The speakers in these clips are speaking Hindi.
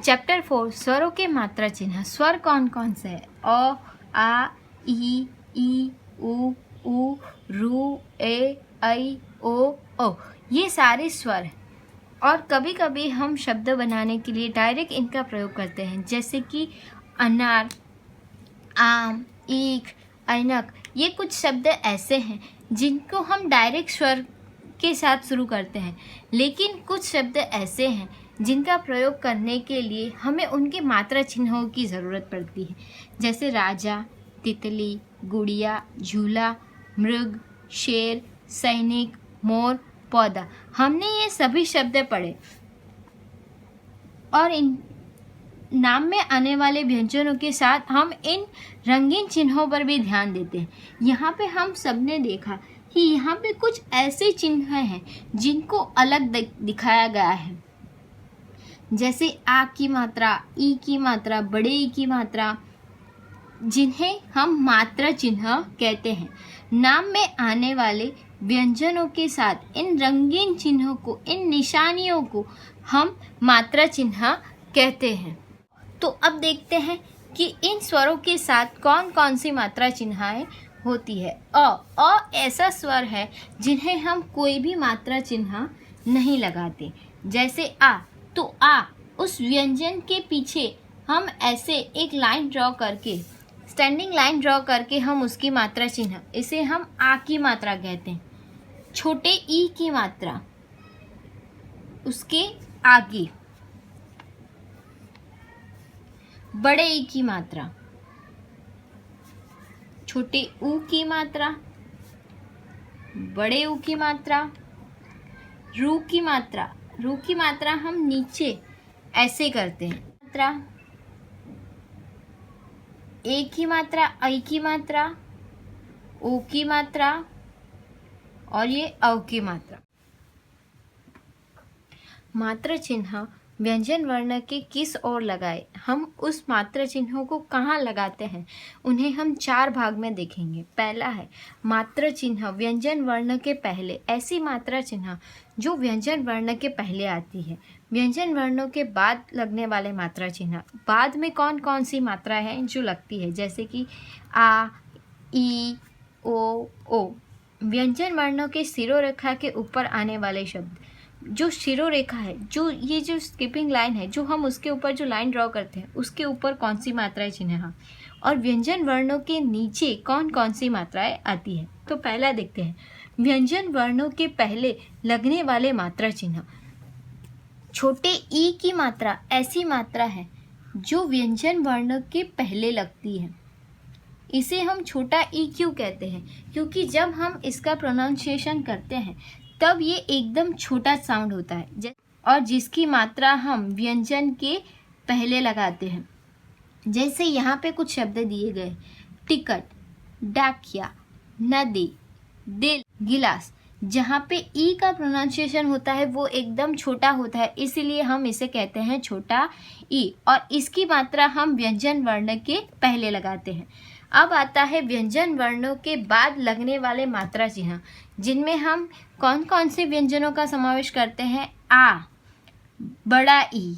चैप्टर 4 स्वरों के मात्रा चिन्ह। स्वर कौन कौन से हैं? अ, आ, ई, उ, रू, ए, ऐ, ओ। ये सारे स्वर हैं और कभी कभी हम शब्द बनाने के लिए डायरेक्ट इनका प्रयोग करते हैं, जैसे कि अनार, आम, ईख, ऐनक। ये कुछ शब्द ऐसे हैं जिनको हम डायरेक्ट स्वर के साथ शुरू करते हैं, लेकिन कुछ शब्द ऐसे हैं जिनका प्रयोग करने के लिए हमें उनके मात्रा चिन्हों की ज़रूरत पड़ती है, जैसे राजा, तितली, गुड़िया, झूला, मृग, शेर, सैनिक, मोर, पौधा। हमने ये सभी शब्द पढ़े और इन नाम में आने वाले व्यंजनों के साथ हम इन रंगीन चिन्हों पर भी ध्यान देते हैं। यहाँ पे हम सबने देखा कि यहाँ पे कुछ ऐसे चिन्ह हैं जिनको अलग दिखाया गया है, जैसे आ की मात्रा, ई की मात्रा, बड़े ई की मात्रा, जिन्हें हम मात्रा चिन्ह कहते हैं। नाम में आने वाले व्यंजनों के साथ इन रंगीन चिन्हों को, इन निशानियों को हम मात्रा चिन्ह कहते हैं। तो अब देखते हैं कि इन स्वरों के साथ कौन कौन सी मात्रा चिन्हें होती है। अ ऐसा स्वर है जिन्हें हम कोई भी मात्रा चिन्ह नहीं लगाते, जैसे आ। तो आ, उस व्यंजन के पीछे हम ऐसे एक लाइन ड्रॉ करके, स्टैंडिंग लाइन ड्रॉ करके हम उसकी मात्रा चिन्ह, इसे हम आ की मात्रा कहते हैं। छोटे ई की मात्रा, उसके आगे बड़े ई की मात्रा, छोटे ऊ की मात्रा, बड़े ऊ की मात्रा, रू की मात्रा। रू की मात्रा हम नीचे ऐसे करते हैं। मात्रा ए की मात्रा, ऐ की मात्रा, ओ की मात्रा और ये औ की मात्रा। मात्रा चिन्ह व्यंजन वर्ण के किस ओर लगाए, हम उस मात्रा चिन्हों को कहाँ लगाते हैं, उन्हें हम 4 भाग में देखेंगे। पहला है मात्रा चिन्ह व्यंजन वर्ण के पहले, ऐसी मात्रा चिन्ह जो व्यंजन वर्ण के पहले आती है। व्यंजन वर्णों के बाद लगने वाले मात्रा चिन्ह, बाद में कौन कौन सी मात्रा है जो लगती है, जैसे कि आ, ई, ओ। व्यंजन वर्णों के शिरोरेखा के ऊपर आने वाले शब्द, जो शिरोरेखा है, जो ये जो स्किपिंग लाइन है, जो हम उसके ऊपर जो लाइन ड्रॉ करते हैं, उसके ऊपर कौन सी मात्राएं चिन्ह है, और व्यंजन वर्णों के नीचे कौन कौन सी मात्राएं आती है। तो पहला देखते हैं, व्यंजन वर्णों के पहले लगने वाले मात्रा चिन्ह। छोटे ई की मात्रा ऐसी मात्रा है जो व्यंजन वर्ण के पहले लगती है। इसे हम छोटा ई क्यों कहते हैं, क्योंकि जब हम इसका प्रोनाउंसिएशन करते हैं तब ये एकदम छोटा साउंड होता है, और जिसकी मात्रा हम व्यंजन के पहले लगाते हैं। जैसे यहाँ पे कुछ शब्द दिए गए, टिकट, डाकिया, नदी, दिल, गिलास। जहाँ पे ई का प्रोनाउंसिएशन होता है वो एकदम छोटा होता है, इसीलिए हम इसे कहते हैं छोटा ई, और इसकी मात्रा हम व्यंजन वर्ण के पहले लगाते हैं। अब आता है व्यंजन वर्णों के बाद लगने वाले मात्रा चिन्ह, जिनमें हम कौन कौन से व्यंजनों का समावेश करते हैं। आ, बड़ा ई,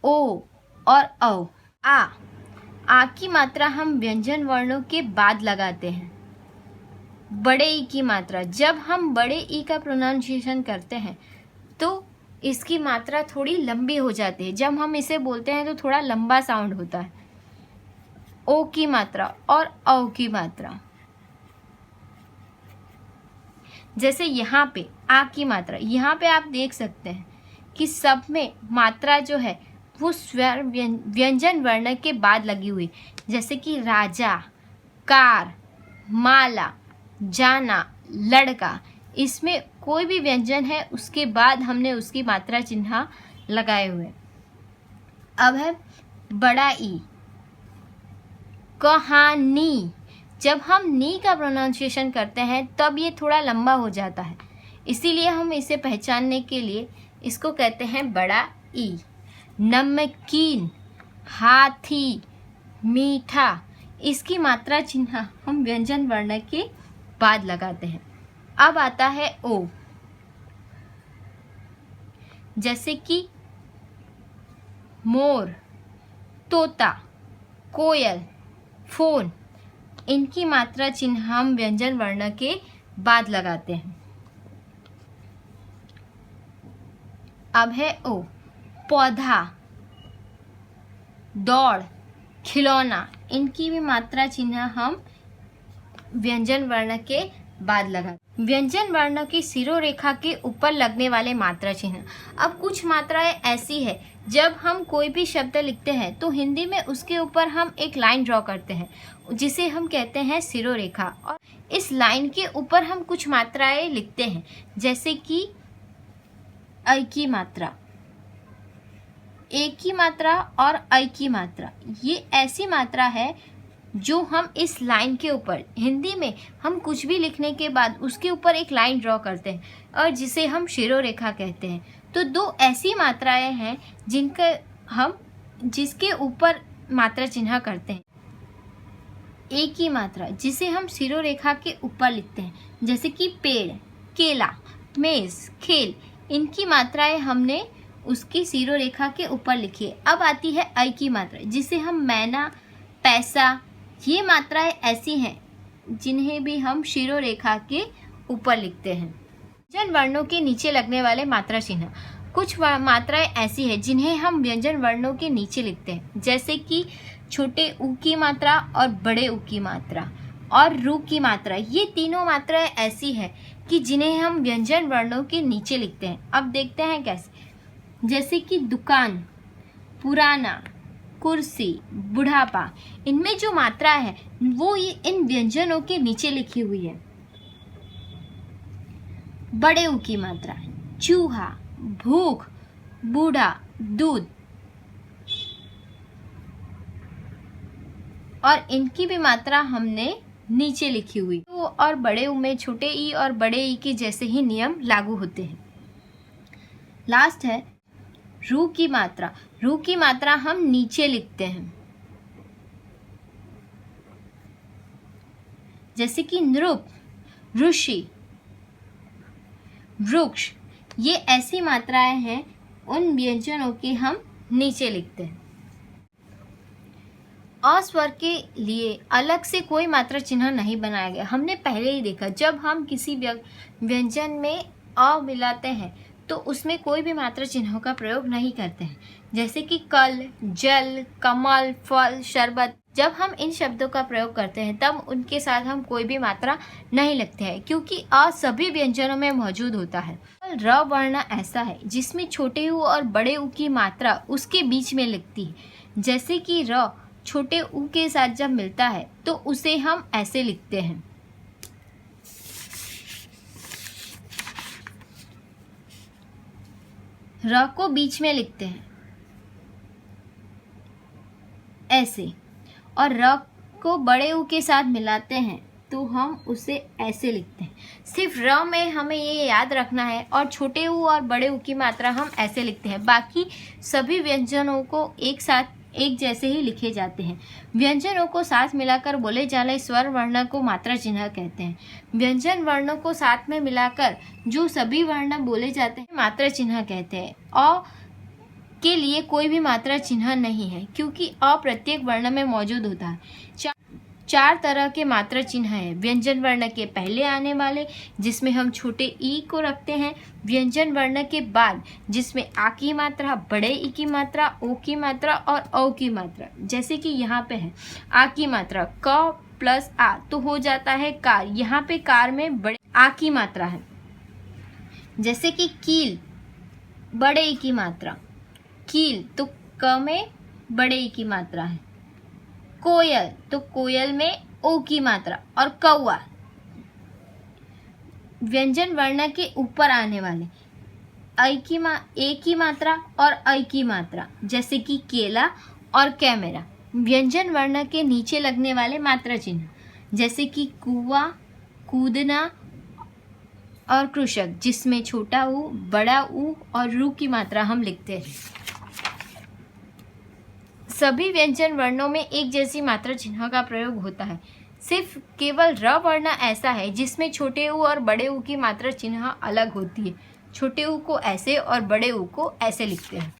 ओ और औ। आ की मात्रा हम व्यंजन वर्णों के बाद लगाते हैं। बड़े ई की मात्रा, जब हम बड़े ई का प्रोनाउंसिएशन करते हैं तो इसकी मात्रा थोड़ी लंबी हो जाती है, जब हम इसे बोलते हैं तो थोड़ा लंबा साउंड होता है। ओ की मात्रा और औ की मात्रा, जैसे यहाँ पे आ की मात्रा, यहाँ पे आप देख सकते हैं कि सब में मात्रा जो है वो स्वर व्यंजन वर्ण के बाद लगी हुई, जैसे कि राजा, कार, माला, जाना, लड़का। इसमें कोई भी व्यंजन है उसके बाद हमने उसकी मात्रा चिन्ह लगाए हुए। अब है बड़ा ई, कहानी। जब हम नी का प्रोनाउंसिएशन करते हैं तब ये थोड़ा लंबा हो जाता है, इसीलिए हम इसे पहचानने के लिए इसको कहते हैं बड़ा ई। नमकीन, हाथी, मीठा। इसकी मात्रा चिन्ह हम व्यंजन वर्ण के बाद लगाते हैं। अब आता है ओ, जैसे कि मोर, तोता, कोयल, फोन, इनकी मात्रा चिन्ह हम व्यंजन वर्ण के बाद लगाते हैं। अब है ओ, पौधा, दौड़, खिलौना, इनकी भी मात्रा चिन्ह हम व्यंजन वर्ण के बाद लगाते हैं। व्यंजन वर्ण की शिरोरेखा के ऊपर लगने वाले मात्रा चिन्ह। अब कुछ मात्राएं ऐसी है, जब हम कोई भी शब्द लिखते हैं तो हिंदी में उसके ऊपर हम एक लाइन ड्रॉ करते हैं, जिसे हम कहते हैं शिरोरेखा। और इस लाइन के ऊपर हम कुछ मात्राएं लिखते हैं, जैसे कि अ की मात्रा, ए की मात्रा और ऐ की मात्रा। ये ऐसी मात्रा है जो हम इस लाइन के ऊपर, हिंदी में हम कुछ भी लिखने के बाद उसके ऊपर एक लाइन ड्रॉ करते हैं और जिसे हम शिरोरेखा कहते हैं। तो दो ऐसी मात्राएं हैं जिसके ऊपर मात्रा चिन्ह करते हैं। ए की मात्रा, जिसे हम शिरोरेखा के ऊपर लिखते हैं, जैसे कि पेड़, केला, मेज, खेल, इनकी मात्राएं हमने उसकी शिरोरेखा के ऊपर लिखी है। अब आती है ऐ की मात्रा, जिसे हम मैना, पैसा, ये मात्राएं ऐसी हैं जिन्हें भी हम शिरोरेखा के ऊपर लिखते हैं। व्यंजन वर्णों के नीचे लगने वाले मात्रा चिन्ह। कुछ मात्राएं ऐसी हैं जिन्हें हम व्यंजन वर्णों के नीचे लिखते हैं, जैसे कि छोटे ऊ की मात्रा और बड़े ऊ की मात्रा और रू की मात्रा। ये तीनों मात्राएं ऐसी हैं कि जिन्हें हम व्यंजन वर्णों के नीचे लिखते हैं। अब देखते हैं कैसे। जैसे कि दुकान, पुराना, कुर्सी, बुढ़ापा, इनमें जो मात्रा है वो ये इन व्यंजनों के नीचे लिखी हुई है। बड़े ऊ की मात्रा, चूहा, भूख, बूढ़ा, दूध, और इनकी भी मात्रा हमने नीचे लिखी हुई। तो और बड़े ऊ में छोटे ई और बड़े ई के जैसे ही नियम लागू होते हैं। लास्ट है रू की मात्रा। रू की मात्रा हम नीचे लिखते हैं, जैसे कि नृप, ऋषि, वृक्ष। ये ऐसी मात्राएं हैं उन व्यंजनों के हम नीचे लिखते हैं। अ स्वर के लिए अलग से कोई मात्रा चिन्ह नहीं बनाया गया। हमने पहले ही देखा, जब हम किसी व्यंजन में अ मिलाते हैं तो उसमें कोई भी मात्रा चिन्हों का प्रयोग नहीं करते हैं, जैसे कि कल, जल, कमल, फल, शरबत। जब हम इन शब्दों का प्रयोग करते हैं तब उनके साथ हम कोई भी मात्रा नहीं लिखते हैं, क्योंकि अ सभी व्यंजनों में मौजूद होता है। र वर्ण ऐसा है जिसमें छोटे ऊ और बड़े ऊ की मात्रा उसके बीच में लगती है, जैसे कि र छोटे ऊ के साथ जब मिलता है तो उसे हम ऐसे लिखते हैं। र को बीच में लिखते हैं ऐसे, और र को बड़े ऊ के साथ मिलाते हैं तो हम उसे ऐसे लिखते हैं। सिर्फ र में हमें ये याद रखना है, और छोटे ऊ और बड़े ऊ की मात्रा हम ऐसे लिखते हैं। बाकी सभी व्यंजनों को एक साथ एक जैसे ही लिखे जाते हैं। व्यंजनों को साथ मिलाकर बोले जाने स्वर वर्ण को मात्रा चिन्ह कहते हैं। व्यंजन वर्णों को साथ में मिलाकर जो सभी वर्ण बोले जाते हैं मात्रा चिन्ह कहते हैं। अ के लिए कोई भी मात्रा चिन्ह नहीं है, क्योंकि अ प्रत्येक वर्ण में मौजूद होता है। चार तरह के मात्रा चिन्ह हैं। व्यंजन वर्ण के पहले आने वाले, जिसमें हम छोटे ई को रखते हैं। व्यंजन वर्ण के बाद, जिसमें आ की मात्रा, बड़े ई की मात्रा, ओ की मात्रा और औ की मात्रा। जैसे कि यहाँ पे है आ की मात्रा, क प्लस आ तो हो जाता है कार। यहाँ पे कार में बड़े आ की मात्रा है। जैसे कि कील, बड़े ई की मात्रा, कील तो क में बड़े ई की मात्रा है। कोयल तो कोयल में ओ की मात्रा, और कौआ व्यंजन वर्ण के ऊपर आने वाले ए की मात्रा और ऐ की मात्रा, जैसे कि केला और कैमरा। व्यंजन वर्ण के नीचे लगने वाले मात्रा चिन्ह, जैसे कि कुआं, कूदना और कृषक, जिसमें छोटा ऊ, बड़ा ऊ और रू की मात्रा हम लिखते हैं। सभी व्यंजन वर्णों में एक जैसी मात्रा चिन्ह का प्रयोग होता है। सिर्फ केवल र वर्ण ऐसा है जिसमें छोटे ऊ और बड़े ऊ की मात्रा चिन्ह अलग होती है। छोटे ऊ को ऐसे और बड़े ऊ को ऐसे लिखते हैं।